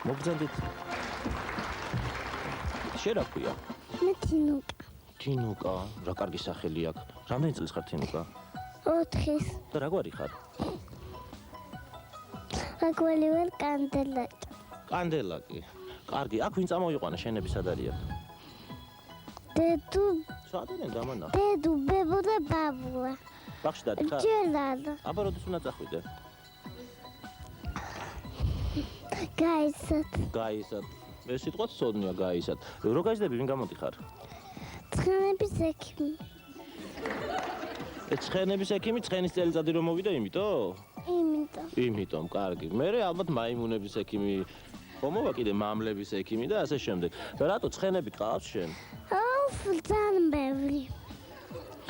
მოგზანდით. შენ რა ქვია? მე თინუკა. თინუკა, რა კარგი სახელი აქვს. რამდენი წლის ხარ თინუკა? 4-ის. და რა გვარი ხარ? აგველი ვარ კანდელაკი. კანდელაკი. კარგი, აქ ვინ წამოიყვანა შენები სად არიან? დედუ, სად არიან დამანახე? დედუ, ბებო და ბაბუა. ბაღში დადიხარ? ჯელადა. აბა როდის უნდა წახვიდე? გაიცოთ. გაისად. ეს სიტყვა ცოდნია გაისად. რო გაიზდები ვინ გამოდიხარ? ცხენების ექიმი. ცხენების ექიმი ცხენის წელიწადი რომ მოვიდა იმიტომ? იმიტომ, კარგი. მე ალბათ მაიმუნების ექიმი ხომოვა კიდე მამლების ექიმი და ასე შემდეგ. და რატო ცხენები ყავს შენ? ძალიან ბევრი.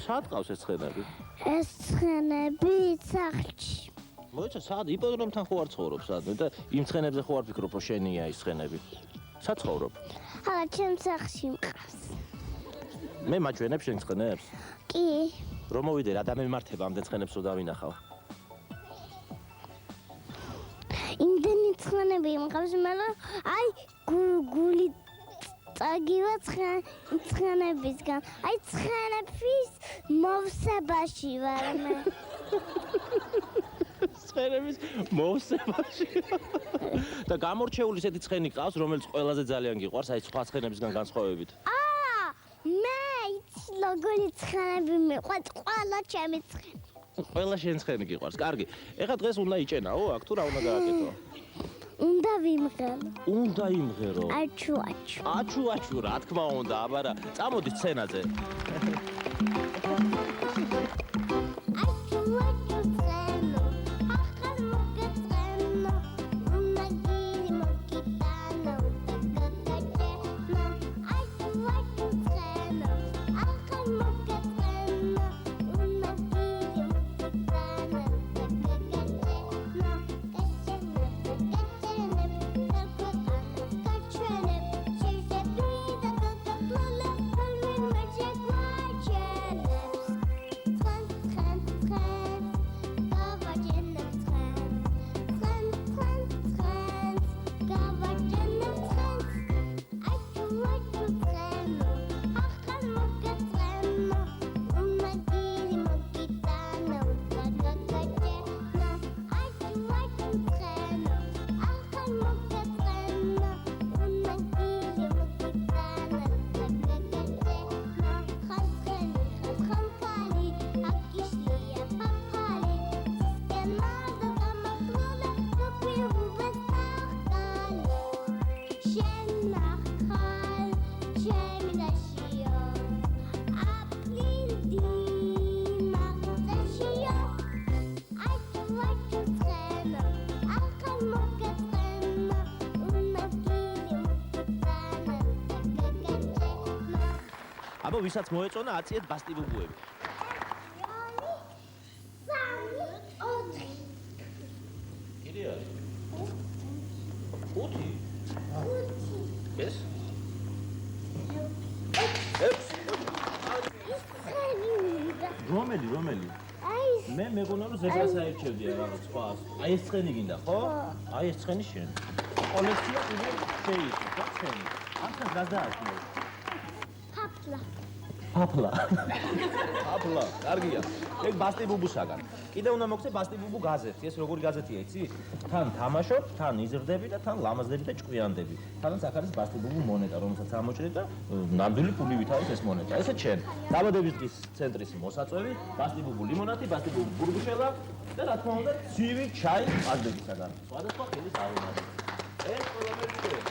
სად ყავს ეს ცხენები? ეს ცხენები სახლში. მოიცა სად იპოდრომთან ხო არ ცხოვრობ სადმე და იმ ცხენებზე ხო არ ფიქრობ რომ შენია ის ცხენები? სად ცხოვრობ? ახლა ჩემ სახლში მყავს. მე მაჩვენებ შენ ცხენებს? კი. რომ მოვიდე რა დამემართება ამდენ ცხენებს რო დავინახავ. იმდენი ცხენები მყავს, მაგრამ აი გული წაგივა ცხენებისგან. აი ცხენების მოვსებაში ვარ მე. ცხენების მოვსებაში. და გამორჩეული ესეთი ცხენი ყავს, რომელიც ყველაზე ძალიან გიყვარს, აი სხვა ცხენებისგან განსხვავებით. მე იცი როგორი ცხენები მიყვარს, ყველა ჩემი ცხენი. ყველა შენ ცხენი გიყვარს. კარგი. ეხლა დღეს უნდა იჭენაო, აქ თუ რა უნდა გააკეთო? უნდა ვიმღერო. უნდა იმღერო. აჩუ. აჩუ, რა თქმა უნდა, აბა რა. წამოდი სცენაზე. აბა ვისაც მოეწონა აციეთ ბასტიბუბუები. 3, 4. კიდე არის? 5. ეს? 6. რომელი? აი მე მეგონა რომ ზებრას აერჩევდია რაღაც სხვას. აი ეს ცხენი გინდა, ხო? აი ეს ცხენი შენ. კოლექცია კიდე შეიძლება, ხო შენ? ახლა რა დააჭმე? ფაფლა. კარგია. ეგ ბასტიბუბუსაგან. კიდე უნდა მოგცე ბასტიბუბუ გაზეთი. ეს როგორი გაზეთია, იცი? თან თამაშობ, თან იზრდები და თან ლამაზდები და ჭკვიანდები. თანაც აქ არის ბასტიბუბუ მონეტა, რომელსაც ამოჭრე და ნამდვილი პულივით არის ეს მონეტა. ესეც შენ. დაბადების ცენტრის მოსაწვევი, ბასტიბუბუ ლიმონადი, ბასტიბუბუ ბურგუშელა და რა თქმა უნდა, ცივი ჩაი ყაზდებისაგან. სხვადასხვა ხილის არომატი. ეს ყველაფერი